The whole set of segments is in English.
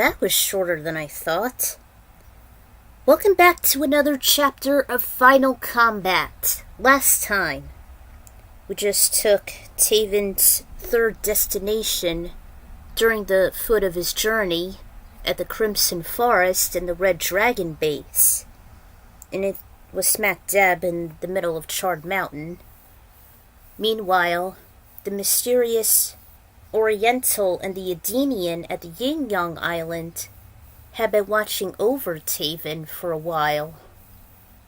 that was shorter than I thought. Welcome back to another chapter of Final Kombat. Last time, we just took Taven's third destination during the foot of his journey at the Crimson Forest and the Red Dragon base. And it was smack dab in the middle of Charred Mountain. Meanwhile, the mysterious Oriental and the Edenian at the Yin-Yang Island had been watching over Taven for a while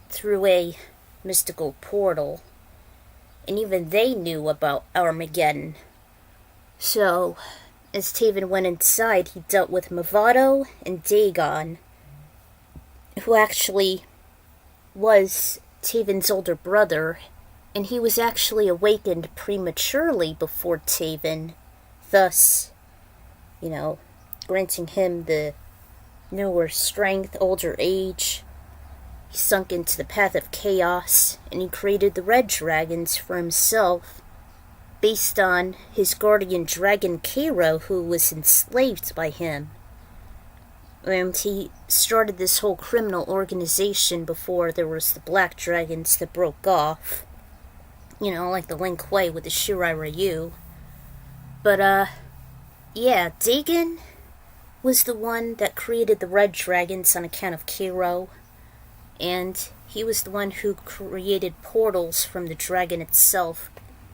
through a mystical portal, and even they knew about Armageddon. So, as Taven went inside, he dealt with Mavado and Dagon, who actually was Taven's older brother, and he was actually awakened prematurely before Taven, thus, granting him the newer strength, older age. He sunk into the path of chaos, and he created the Red Dragons for himself, based on his guardian dragon Cairo, who was enslaved by him. And he started this whole criminal organization before there was the Black Dragons that broke off. Like the Lin Kuei with the Shirai Ryu. But, Dagon was the one that created the Red Dragons on account of Cairo, and he was the one who created portals from the dragon itself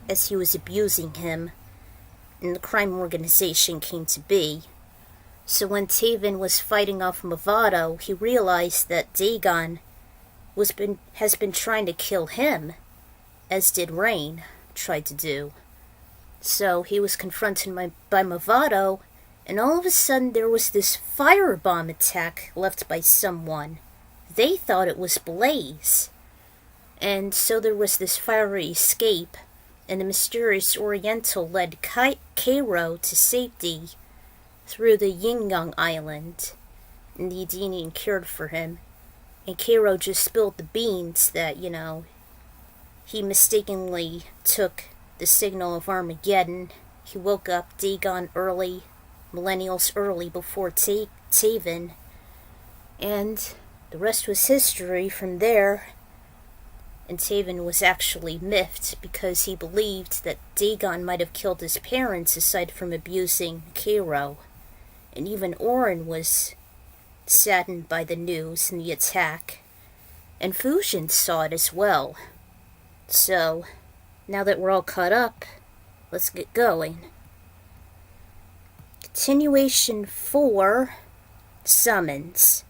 as he was abusing him, and the crime organization came to be. So when Taven was fighting off Mavado, he realized that Dagon has been trying to kill him, as did Rain tried to do. So he was confronted by Mavado, and all of a sudden there was this firebomb attack left by someone. They thought it was Blaze. And so there was this fiery escape, and the mysterious Oriental led Cairo to safety through the Yin-Yang Island, and the Edenian cared for him. And Cairo just spilled the beans that, he mistakenly took the signal of Armageddon. He woke up Dagon early, millennials early before Taven, and the rest was history from there. And Taven was actually miffed because he believed that Dagon might have killed his parents aside from abusing Cairo. And even Orin was saddened by the news and the attack. And Fujin saw it as well. So, now that we're all caught up, let's get going. Continuation 4, Summons.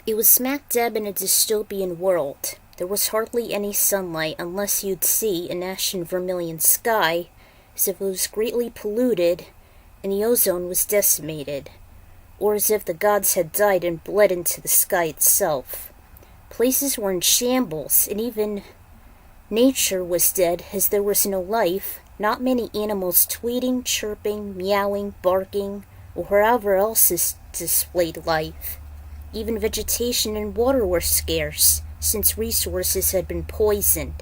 It was smack dab in a dystopian world. There was hardly any sunlight unless you'd see an ashen vermilion sky, as if it was greatly polluted and the ozone was decimated, or as if the gods had died and bled into the sky itself. Places were in shambles, and even nature was dead, as there was no life, not many animals tweeting, chirping, meowing, barking, or however else displayed life. Even vegetation and water were scarce, since resources had been poisoned.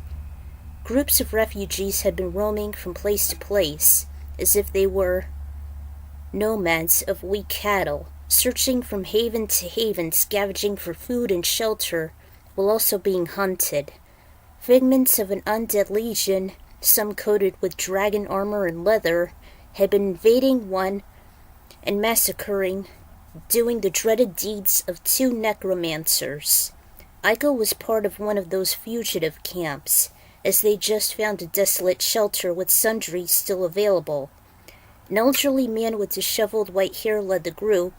Groups of refugees had been roaming from place to place, as if they were nomads of weak cattle, searching from haven to haven, scavenging for food and shelter, while also being hunted. Figments of an undead legion, some coated with dragon armor and leather, had been invading one and massacring, doing the dreaded deeds of 2 necromancers. Aiko was part of one of those fugitive camps, as they just found a desolate shelter with sundries still available. An elderly man with disheveled white hair led the group,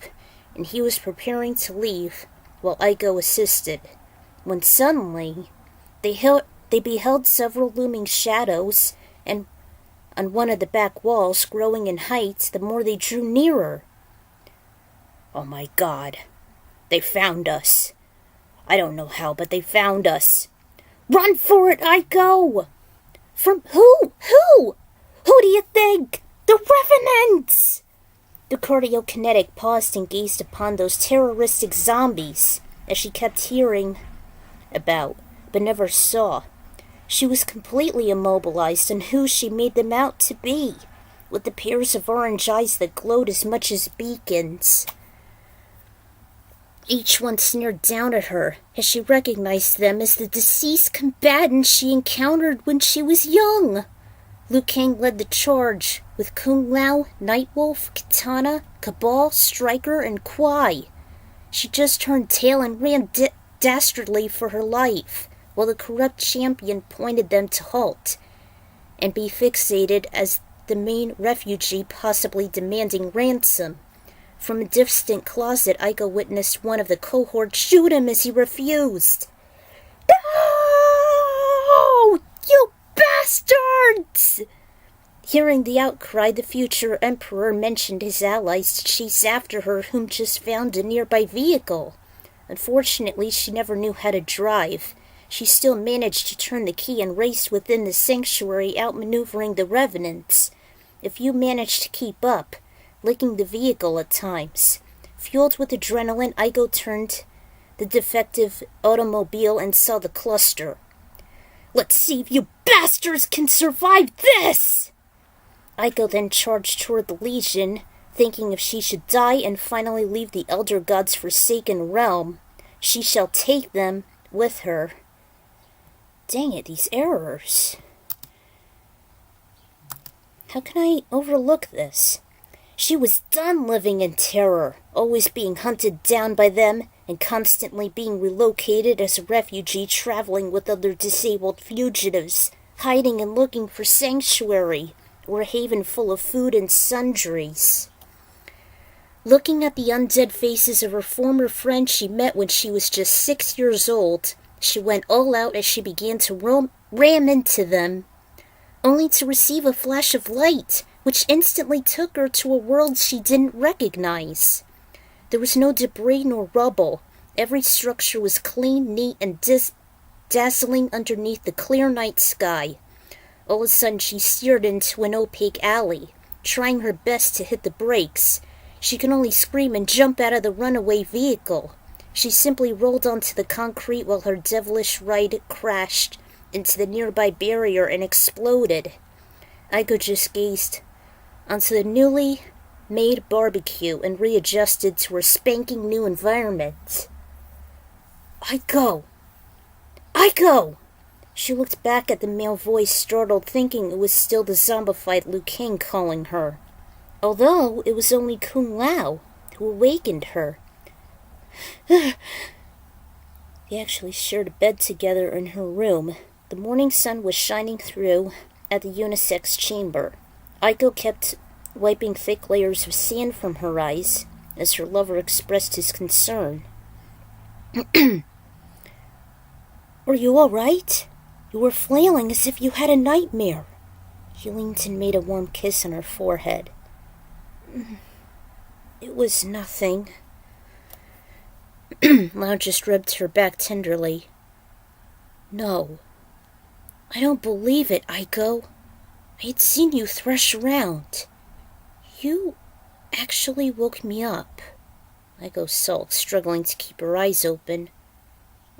and he was preparing to leave while Aiko assisted, when suddenly they beheld several looming shadows, and on one of the back walls, growing in height the more they drew nearer. "Oh my God, they found us. I don't know how, but they found us. Run for it, Aiko!" "From who? Who? Who do you think? The Revenants!" The cardiokinetic paused and gazed upon those terroristic zombies, as she kept hearing about, but never saw. She was completely immobilized on who she made them out to be, with the pairs of orange eyes that glowed as much as beacons. Each one sneered down at her, as she recognized them as the deceased combatants she encountered when she was young. Liu Kang led the charge, with Kung Lao, Nightwolf, Katana, Cabal, Striker, and Kwai. She just turned tail and ran dastardly for her life, while the corrupt champion pointed them to halt, and be fixated as the main refugee possibly demanding ransom. From a distant closet, Aiko witnessed one of the cohort shoot him as he refused. "No! You bastards!" Hearing the outcry, the future emperor mentioned his allies to chase after her, whom just found a nearby vehicle. Unfortunately, she never knew how to drive. She still managed to turn the key and raced within the sanctuary, outmaneuvering the revenants. A few managed to keep up, licking the vehicle at times. Fueled with adrenaline, Aiko turned the defective automobile and saw the cluster. "Let's see if you bastards can survive this!" Aiko then charged toward the Legion, thinking if she should die and finally leave the Elder God's forsaken realm, she shall take them with her. Dang it, these errors. How can I overlook this? She was done living in terror, always being hunted down by them, and constantly being relocated as a refugee traveling with other disabled fugitives, hiding and looking for sanctuary, or a haven full of food and sundries. Looking at the undead faces of her former friends she met when she was just 6 years old, she went all out as she began to ram into them, only to receive a flash of light, which instantly took her to a world she didn't recognize. There was no debris nor rubble. Every structure was clean, neat, and dazzling underneath the clear night sky. All of a sudden she steered into an opaque alley, trying her best to hit the brakes. She could only scream and jump out of the runaway vehicle. She simply rolled onto the concrete while her devilish ride crashed into the nearby barrier and exploded. Aiko just gazed onto the newly made barbecue and readjusted to her spanking new environment. "Aiko! Aiko!" She looked back at the male voice, startled, thinking it was still the zombified Liu Kang calling her, although it was only Kung Lao who awakened her. They actually shared a bed together in her room. The morning sun was shining through at the unisex chamber. Aiko kept wiping thick layers of sand from her eyes as her lover expressed his concern. "Are you all right? You were flailing as if you had a nightmare." He leaned and made a warm kiss on her forehead. "It was nothing." Lao just rubbed her back tenderly. "No. I don't believe it, Aiko. I had seen you thresh around. You actually woke me up." Aiko sulked, struggling to keep her eyes open.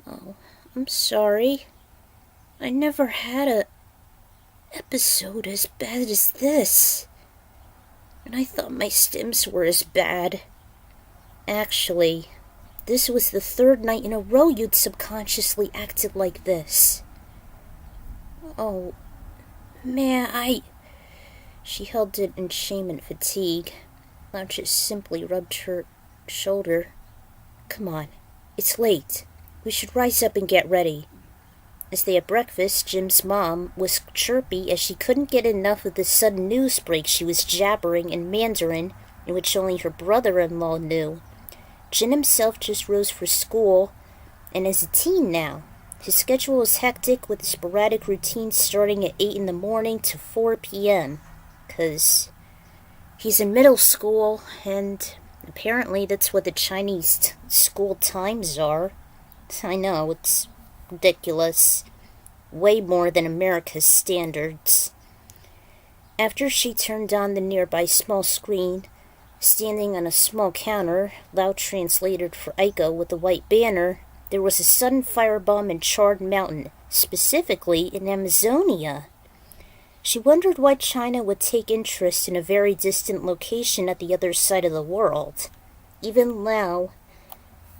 "Oh, I'm sorry. I never had a episode as bad as this. And I thought my stims were as bad. Actually, this was the third night in a row you'd subconsciously acted like this." "Oh, man, She held it in shame and fatigue. Lao just simply rubbed her shoulder. "Come on, it's late. We should rise up and get ready." As they had breakfast, Jim's mom was chirpy as she couldn't get enough of the sudden newsbreak she was jabbering in Mandarin, in which only her brother-in-law knew. Jin himself just rose for school, and is a teen now. His schedule was hectic, with sporadic routines starting at 8 in the morning to 4 p.m., because he's in middle school, and apparently that's what the Chinese school times are. I know, it's ridiculous. Way more than America's standards. After she turned on the nearby small screen, standing on a small counter, Lao translated for Aiko with a white banner, there was a sudden firebomb in Charred Mountain, specifically in Amazonia. She wondered why China would take interest in a very distant location at the other side of the world. Even Lao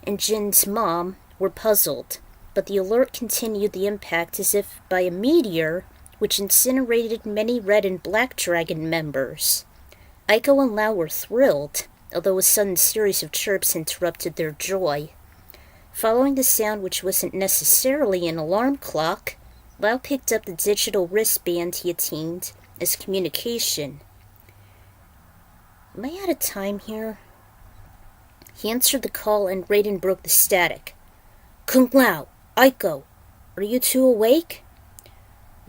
and Jin's mom were puzzled, but the alert continued the impact as if by a meteor which incinerated many Red and Black Dragon members. Aiko and Lao were thrilled, although a sudden series of chirps interrupted their joy. Following the sound, which wasn't necessarily an alarm clock, Lao picked up the digital wristband he attained as communication. Am I out of time here? He answered the call and Raiden broke the static. Kung Lao, Aiko, are you two awake?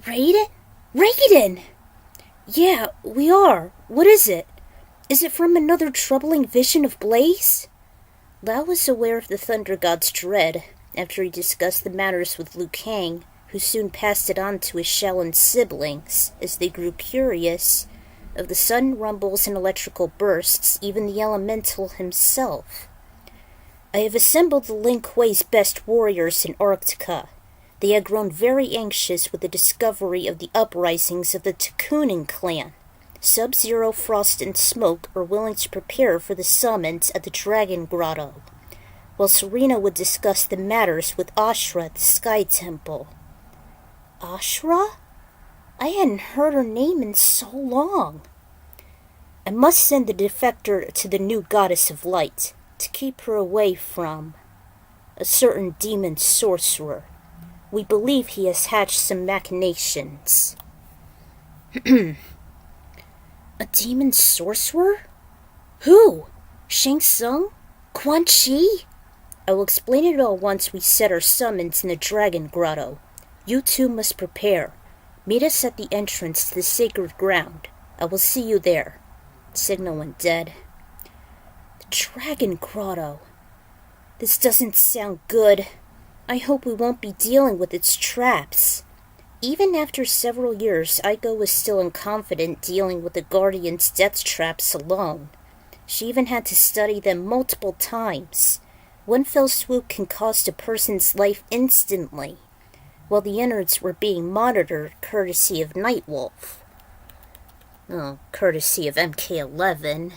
Raiden? Raiden! Yeah, we are. What is it? Is it from another troubling vision of Blaze? Lao was aware of the Thunder God's dread after he discussed the matters with Liu Kang, who soon passed it on to his Shaolin siblings as they grew curious of the sudden rumbles and electrical bursts, even the elemental himself. I have assembled the Lin Kuei's best warriors in Arctica. They had grown very anxious with the discovery of the uprisings of the Takunin clan. Sub-Zero, Frost, and Smoke are willing to prepare for the summons at the Dragon Grotto, while Serena would discuss the matters with Ashra at the Sky Temple. Ashra? I hadn't heard her name in so long. I must send the defector to the new goddess of light, to keep her away from a certain demon sorcerer. We believe he has hatched some machinations. A demon sorcerer? Who? Shang Tsung? Quan Chi? I will explain it all once we set our summons in the Dragon Grotto. You two must prepare. Meet us at the entrance to the sacred ground. I will see you there. Signal went dead. The Dragon Grotto. This doesn't sound good. I hope we won't be dealing with its traps. Even after several years, Aiko was still unconfident dealing with the Guardian's death traps alone. She even had to study them multiple times. One fell swoop can cost a person's life instantly, while the innards were being monitored courtesy of Nightwolf. Oh, courtesy of MK11.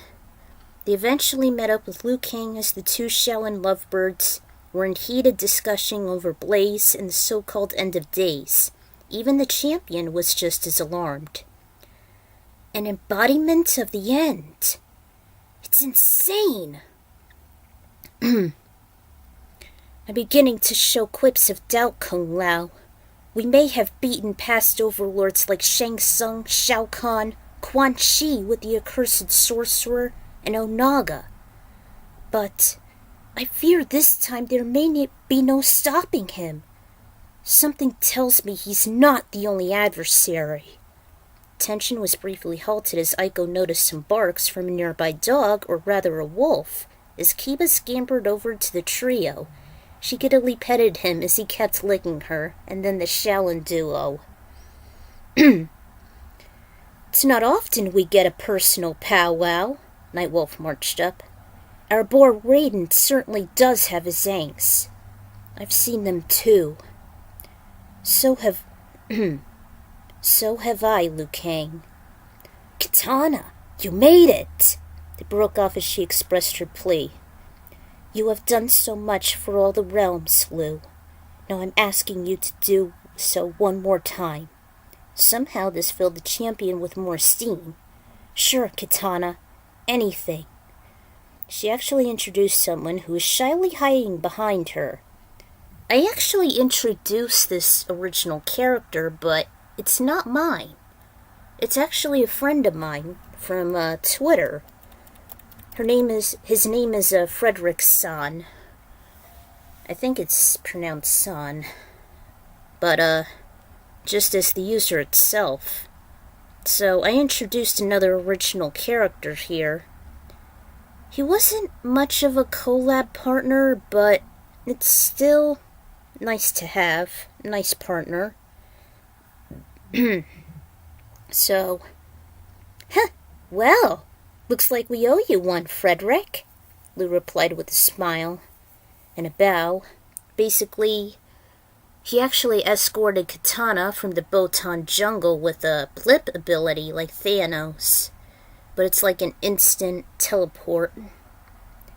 They eventually met up with Liu Kang as the two Shaolin lovebirds were in heated discussion over Blaze and the so-called End of Days. Even the champion was just as alarmed. An embodiment of the end. It's insane. I'm beginning to show quips of doubt, Kung Lao. We may have beaten past overlords like Shang Tsung, Shao Kahn, Quan Chi with the accursed sorcerer, and Onaga. But I fear this time there may be no stopping him. Something tells me he's not the only adversary. Tension was briefly halted as Aiko noticed some barks from a nearby dog, or rather a wolf, as Kiba scampered over to the trio. She giddily petted him as he kept licking her, and then the Shaolin duo. It's not often we get a personal powwow, Nightwolf marched up. Our boy Raiden certainly does have his angst. I've seen them too. So have I, Liu Kang. Kitana, you made it! It broke off as she expressed her plea. You have done so much for all the realms, Liu. Now I'm asking you to do so one more time. Somehow this filled the champion with more steam. Sure, Kitana. Anything. She actually introduced someone who was shyly hiding behind her. I actually introduced this original character, but it's not mine. It's actually a friend of mine from Twitter. His name is Frederick San. I think it's pronounced San. But, just as the user itself. So I introduced another original character here. He wasn't much of a collab partner, but it's still nice to have. Nice partner. So, well, looks like we owe you one, Frederick, Lou replied with a smile and a bow. Basically, he actually escorted Kitana from the Botan jungle with a blip ability like Thanos, but it's like an instant teleport.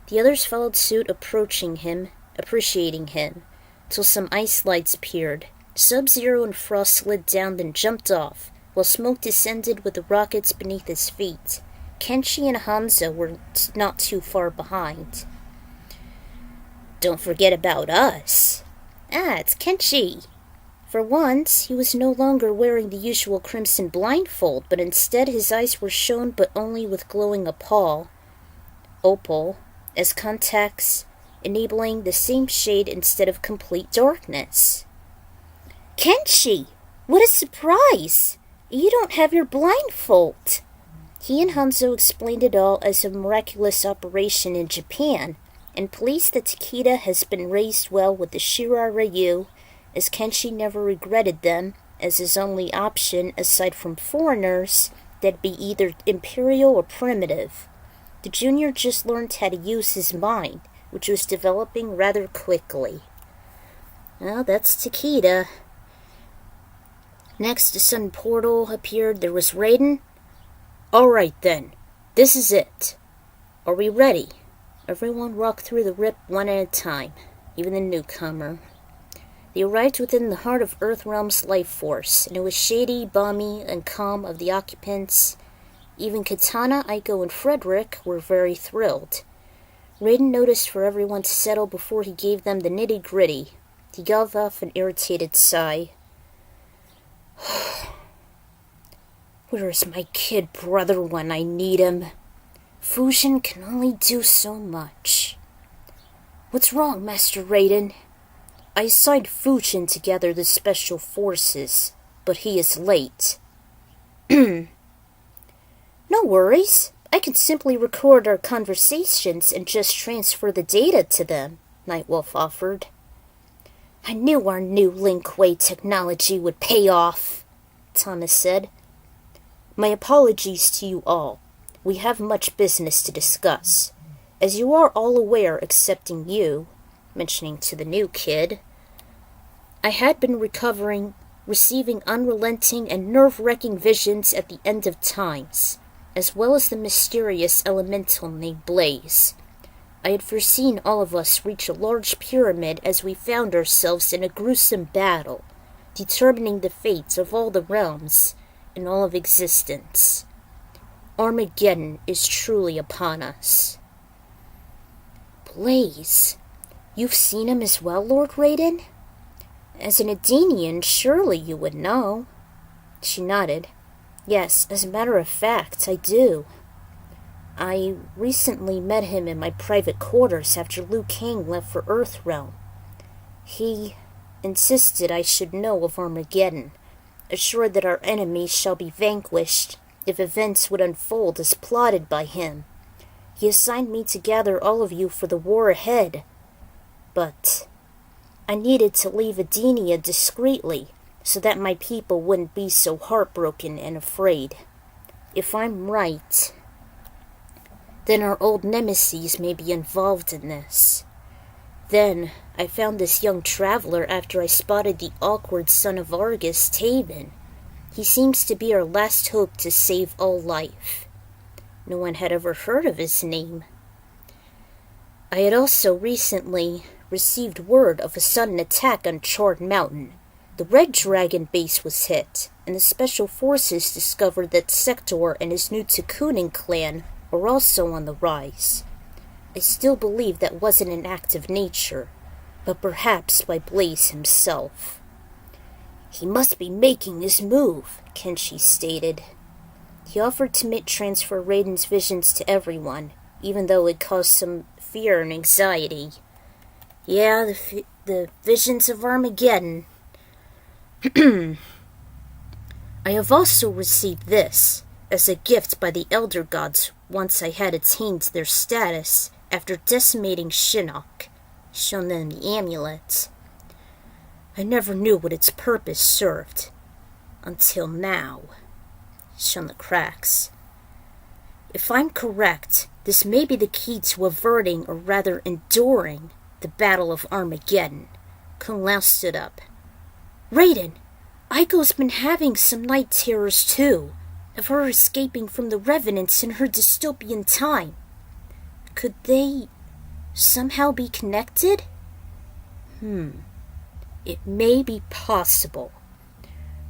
The others followed suit, appreciating him, till some ice lights appeared. Sub-Zero and Frost slid down, then jumped off, while smoke descended with the rockets beneath his feet. Kenshi and Hanzo were not too far behind. "Don't forget about us." "Ah, it's Kenshi." For once, he was no longer wearing the usual crimson blindfold, but instead his eyes were shown but only with glowing opal, as contacts, enabling the same shade instead of complete darkness. "Kenshi! What a surprise! You don't have your blindfold." He and Hanzo explained it all as a miraculous operation in Japan, and pleased that Takeda has been raised well with the Shirar Ryu, as Kenshi never regretted them, as his only option, aside from foreigners, that'd be either imperial or primitive. The junior just learned how to use his mind, which was developing rather quickly. Well, that's Takeda. Next, the sun portal appeared. There was Raiden. "All right, then. This is it. Are we ready?" Everyone walked through the rip one at a time, even the newcomer. They arrived within the heart of Earthrealm's life force, and it was shady, balmy, and calm of the occupants. Even Katana, Aiko, and Frederick were very thrilled. Raiden noticed for everyone to settle before he gave them the nitty-gritty. He gave off an irritated sigh. "Where is my kid brother when I need him? Fujin can only do so much." "What's wrong, Master Raiden?" "I assigned Fujin to gather the special forces, but he is late." "No worries. I can simply record our conversations and just transfer the data to them," Nightwolf offered. "I knew our new Linkway technology would pay off," Thomas said. "My apologies to you all. We have much business to discuss. As you are all aware, excepting you," mentioning to the new kid, "I had been receiving unrelenting and nerve-wracking visions at the end of times, as well as the mysterious elemental named Blaze. I had foreseen all of us reach a large pyramid as we found ourselves in a gruesome battle, determining the fates of all the realms and all of existence. Armageddon is truly upon us." "Blaze? You've seen him as well, Lord Raiden? As an Edenian, surely you would know." She nodded. "Yes, as a matter of fact, I do. I recently met him in my private quarters after Liu Kang left for Earthrealm. He insisted I should know of Armageddon, assured that our enemies shall be vanquished if events would unfold as plotted by him. He assigned me to gather all of you for the war ahead. But I needed to leave Edenia discreetly, so that my people wouldn't be so heartbroken and afraid. If I'm right, then our old nemesis may be involved in this. Then I found this young traveler after I spotted the awkward son of Argus, Taven. He seems to be our last hope to save all life. No one had ever heard of his name. I had also recently received word of a sudden attack on Charred Mountain. The Red Dragon base was hit, and the Special Forces discovered that Sector and his new Takunin clan are also on the rise. I still believe that wasn't an act of nature, but perhaps by Blaze himself." "He must be making his move," Kenshi stated. He offered to transfer Raiden's visions to everyone, even though it caused some fear and anxiety. "Yeah, the visions of Armageddon." "I have also received this, as a gift by the Elder Gods once I had attained their status after decimating Shinnok," shown them the amulet. "I never knew what its purpose served, until now," shown the cracks. "If I'm correct, this may be the key to averting, or rather enduring, the Battle of Armageddon." Kung Lao stood up. "Raiden, Aiko's been having some night terrors too, of her escaping from the Revenants in her dystopian time. Could they somehow be connected? It may be possible.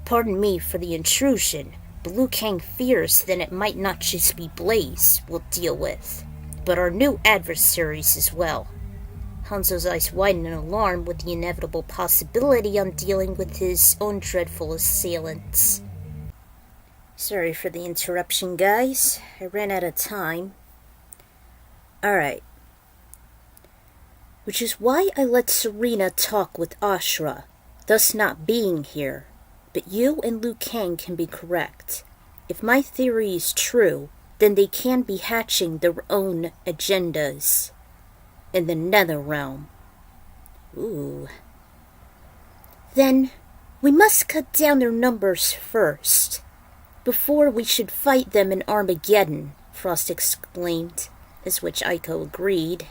Pardon me for the intrusion, but Liu Kang fears that it might not just be Blaze we'll deal with, but our new adversaries as well. Hanzo's eyes widen in alarm with the inevitable possibility on dealing with his own dreadful assailants. Sorry for the interruption, guys. I ran out of time. Alright. Which is why I let Serena talk with Ashura, thus not being here. But you and Liu Kang can be correct. If my theory is true, then they can be hatching their own agendas in the Nether Realm. Ooh. Then, we must cut down their numbers first, before we should fight them in Armageddon, Frost exclaimed, as which Aiko agreed.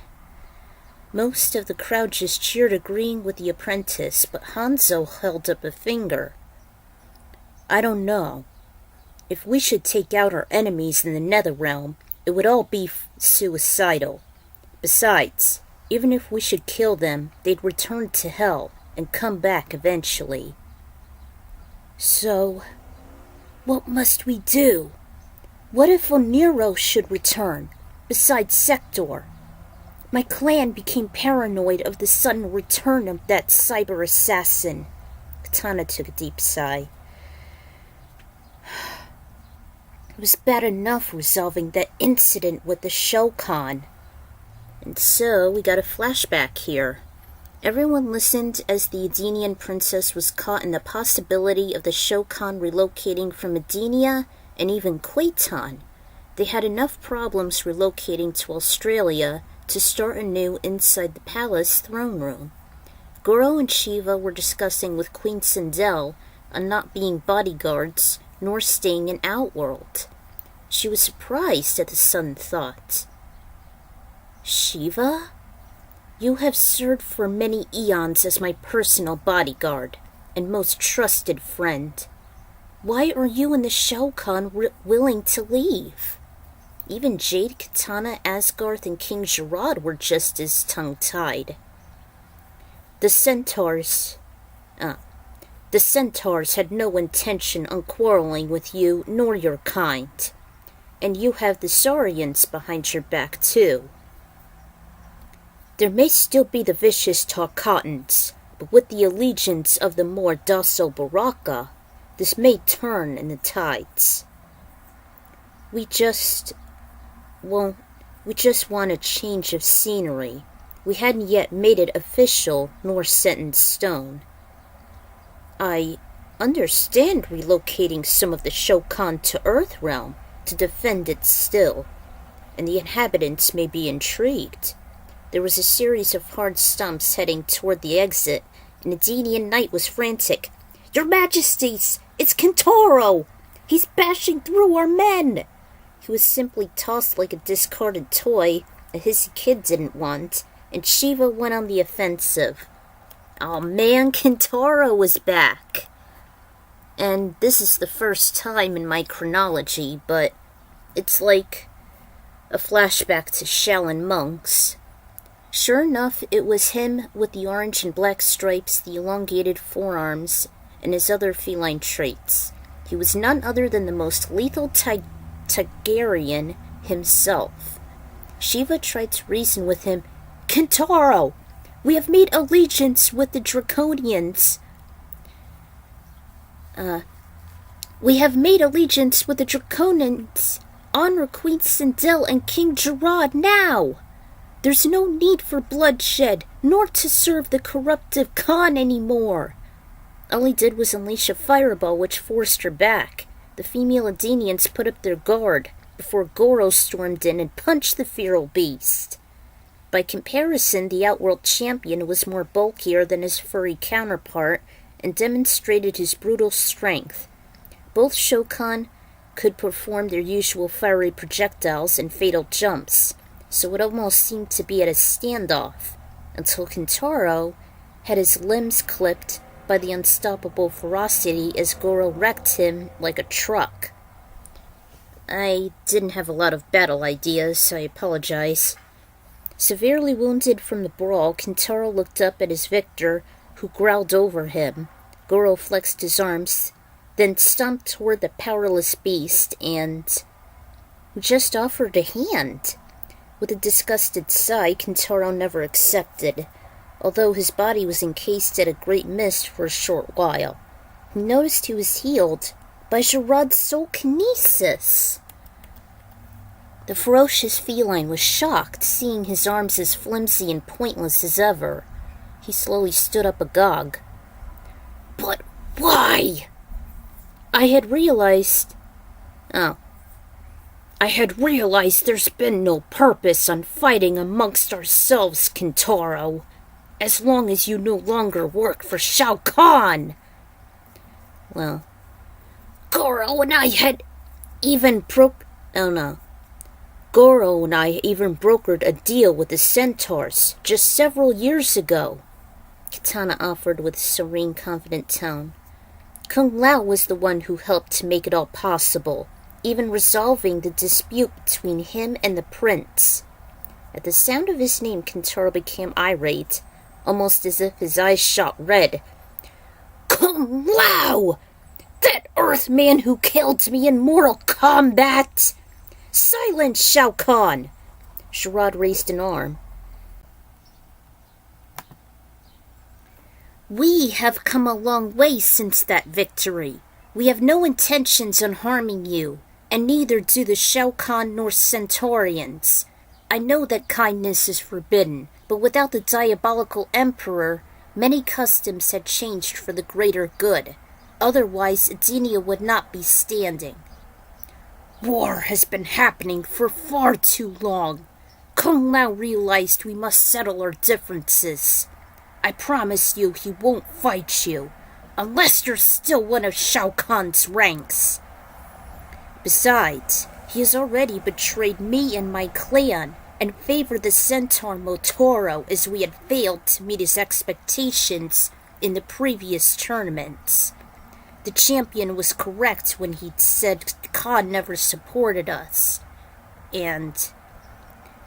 Most of the crowd just cheered, agreeing with the apprentice, but Hanzo held up a finger. I don't know. If we should take out our enemies in the Nether Realm, it would all be suicidal. Besides, even if we should kill them, they'd return to hell and come back eventually. So, what must we do? What if Oniro should return, besides Sector? My clan became paranoid of the sudden return of that cyber assassin. Katana took a deep sigh. It was bad enough resolving that incident with the Shokan. And so we got a flashback here. Everyone listened as the Edenian princess was caught in the possibility of the Shokan relocating from Edenia and even Quaitan. They had enough problems relocating to Australia to start anew inside the palace throne room. Goro and Shiva were discussing with Queen Sindel on not being bodyguards nor staying in Outworld. She was surprised at the sudden thought. Shiva? You have served for many eons as my personal bodyguard and most trusted friend. Why are you and the Shokan willing to leave? Even Jade, Katana, Asgarth, and King Gerard were just as tongue-tied. The centaurs had no intention on quarreling with you nor your kind. And you have the Saurians behind your back, too. There may still be the vicious Tarkatans, but with the allegiance of the more docile Baraka, this may turn in the tides. We just want a change of scenery. We hadn't yet made it official nor set in stone. I understand relocating some of the Shokan to Earthrealm to defend it still, and the inhabitants may be intrigued. There was a series of hard stumps heading toward the exit, and the Edenian knight was frantic. Your Majesties, it's Kentaro! He's bashing through our men! He was simply tossed like a discarded toy that his kid didn't want, and Shiva went on the offensive. Oh man, Kentaro was back! And this is the first time in my chronology, but it's like a flashback to Shaolin monks. Sure enough, it was him with the orange and black stripes, the elongated forearms, and his other feline traits. He was none other than the most lethal Targaryen himself. Shiva tried to reason with him. Kentaro! We have made allegiance with the Draconians. Honor Queen Sindel and King Gerard now! There's no need for bloodshed, nor to serve the corruptive Khan anymore. All he did was unleash a fireball which forced her back. The female Edenians put up their guard, before Goro stormed in and punched the feral beast. By comparison, the Outworld champion was more bulkier than his furry counterpart, and demonstrated his brutal strength. Both Shokan could perform their usual fiery projectiles and fatal jumps, so it almost seemed to be at a standoff, until Kentaro had his limbs clipped by the unstoppable ferocity as Goro wrecked him like a truck. I didn't have a lot of battle ideas, so I apologize. Severely wounded from the brawl, Kintaro looked up at his victor, who growled over him. Goro flexed his arms, then stomped toward the powerless beast and just offered a hand. With a disgusted sigh, Kintaro never accepted, although his body was encased at a great mist for a short while. He noticed he was healed by Charred's soul kinesis. The ferocious feline was shocked, seeing his arms as flimsy and pointless as ever. He slowly stood up agog. But why? I had realized there's been no purpose on fighting amongst ourselves, Kintaro, as long as you no longer work for Shao Kahn. Well, Goro and I even brokered a deal with the centaurs just several years ago, Katana offered with a serene, confident tone. Kung Lao was the one who helped to make it all possible, even resolving the dispute between him and the prince. At the sound of his name, Kintaro became irate, almost as if his eyes shot red. Kung Lao! That Earthman who killed me in Mortal Kombat! Silence, Shao Kahn! Charred raised an arm. We have come a long way since that victory. We have no intentions on harming you, and neither do the Shao Kahn nor Centaurians. I know that kindness is forbidden, but without the diabolical emperor, many customs had changed for the greater good. Otherwise, Edenia would not be standing. War has been happening for far too long. Kung Lao realized we must settle our differences. I promise you he won't fight you, unless you're still one of Shao Kahn's ranks. Besides, he has already betrayed me and my clan, and favored the centaur Motoro as we had failed to meet his expectations in the previous tournaments. The champion was correct when he said Khan never supported us. And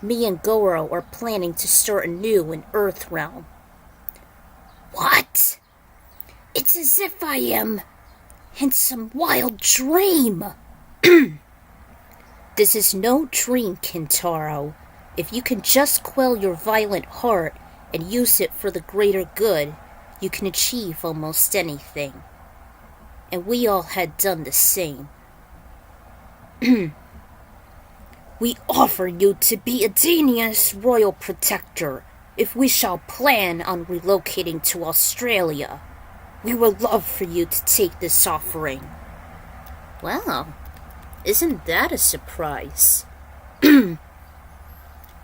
me and Goro are planning to start anew in Earthrealm. What? It's as if I am in some wild dream. This is no dream, Kintaro. If you can just quell your violent heart and use it for the greater good, you can achieve almost anything. And we all had done the same. We offer you to be Edenia's royal protector if we shall plan on relocating to Australia. We would love for you to take this offering. Wow, isn't that a surprise?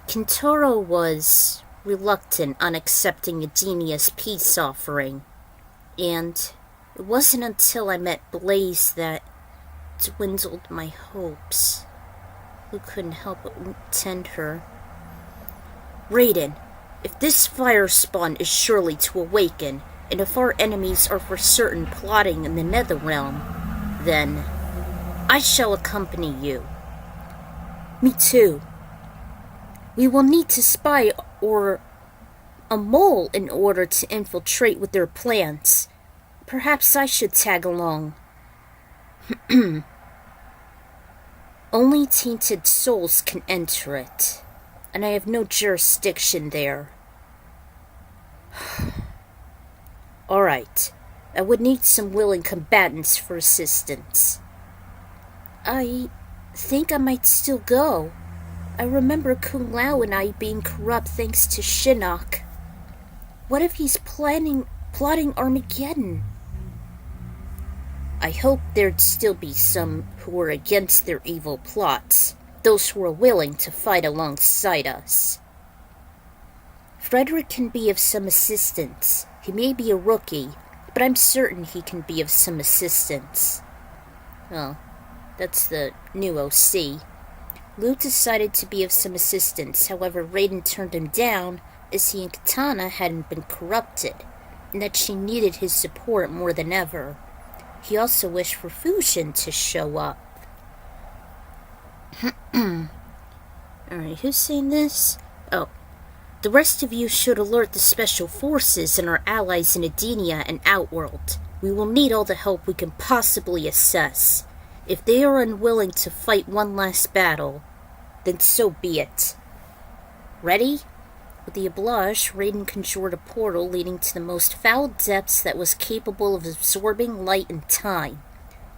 Kintaro was reluctant on accepting Edenia's peace offering, and it wasn't until I met Blaze that dwindled my hopes. Who couldn't help but tend her. Raiden, if this fire spawn is surely to awaken, and if our enemies are for certain plotting in the Netherrealm, then I shall accompany you. Me too. We will need to spy or a mole in order to infiltrate with their plans. Perhaps I should tag along. Only tainted souls can enter it, and I have no jurisdiction there. Alright, I would need some willing combatants for assistance. I think I might still go. I remember Kung Lao and I being corrupt thanks to Shinnok. What if he's plotting Armageddon? I hope there'd still be some who were against their evil plots, those who are willing to fight alongside us. Frederick can be of some assistance. He may be a rookie, but I'm certain he can be of some assistance. Well, that's the new OC. Liu decided to be of some assistance, however Raiden turned him down as he and Katana hadn't been corrupted, and that she needed his support more than ever. He also wished for Fujin to show up. Alright, who's saying this? Oh, The rest of you should alert the Special Forces and our allies in Edenia and Outworld. We will need all the help we can possibly assess. If they are unwilling to fight one last battle, then so be it. Ready? With the oblige, Raiden conjured a portal leading to the most foul depths that was capable of absorbing light and time.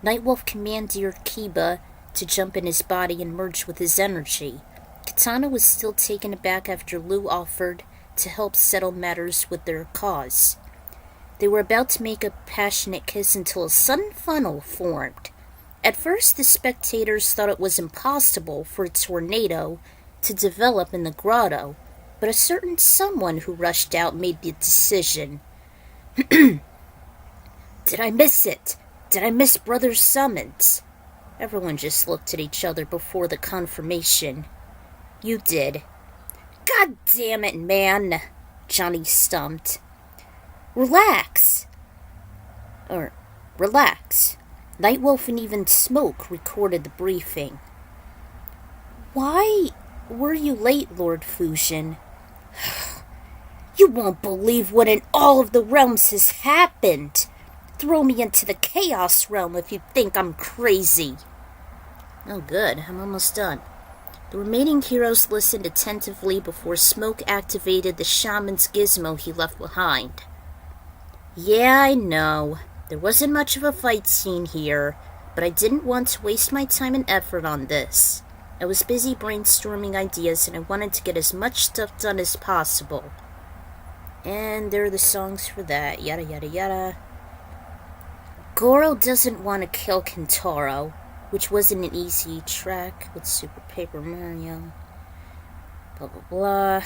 Nightwolf commanded Kiba to jump in his body and merge with his energy. Katana was still taken aback after Liu offered to help settle matters with their cause. They were about to make a passionate kiss until a sudden funnel formed. At first, the spectators thought it was impossible for a tornado to develop in the grotto, but a certain someone who rushed out made the decision. Did I miss it? Did I miss Brother's summons? Everyone just looked at each other before the confirmation. You did. God damn it, man, Johnny stumped. Relax. Nightwolf and even Smoke recorded the briefing. Why were you late, Lord Fujin? You won't believe what in all of the realms has happened. Throw me into the Chaos Realm if you think I'm crazy. Oh, good. I'm almost done. The remaining heroes listened attentively before Smoke activated the shaman's gizmo he left behind. Yeah, I know. There wasn't much of a fight scene here, but I didn't want to waste my time and effort on this. I was busy brainstorming ideas and I wanted to get as much stuff done as possible. And there are the songs for that, yada yada yada. Goro doesn't want to kill Kentaro, which wasn't an easy track with Super Paper Mario. Blah blah blah.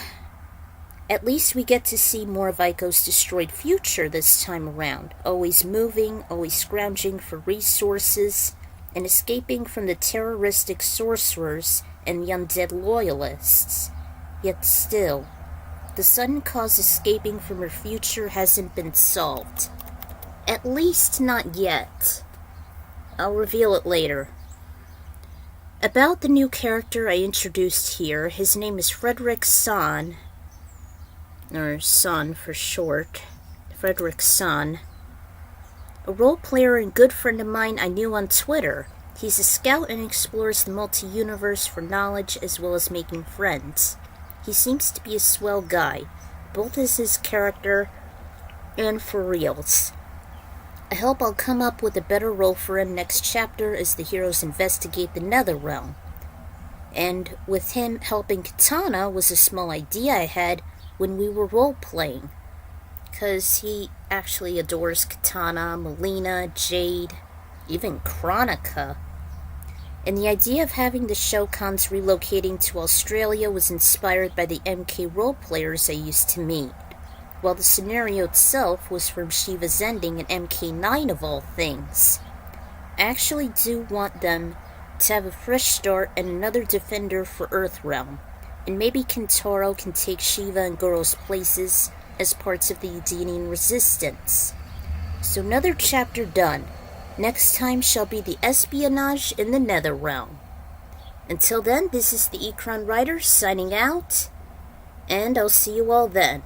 At least we get to see more of Aiko's destroyed future this time around, always moving, always scrounging for resources, and escaping from the terroristic sorcerers and the undead loyalists. Yet still, the sudden cause escaping from her future hasn't been solved. At least not yet. I'll reveal it later. About the new character I introduced here, his name is Frederick San, or Son for short, Frederick San. A role player and good friend of mine I knew on Twitter. He's a scout and explores the multi-universe for knowledge as well as making friends. He seems to be a swell guy, both as his character and for reals. I hope I'll come up with a better role for him next chapter as the heroes investigate the Nether Realm. And with him helping Katana was a small idea I had when we were role-playing. 'Cause he actually adores Katana, Melina, Jade, even Chronica. And the idea of having the Shokans relocating to Australia was inspired by the MK role-players I used to meet, while the scenario itself was from Shiva's Ending in MK9 of all things. I actually do want them to have a fresh start and another defender for Earthrealm, and maybe Kentaro can take Shiva and Goro's places as parts of the Edenian resistance. So another chapter done. Next time shall be the espionage in the Nether Realm. Until then, this is the Ekron Writer signing out, and I'll see you all then.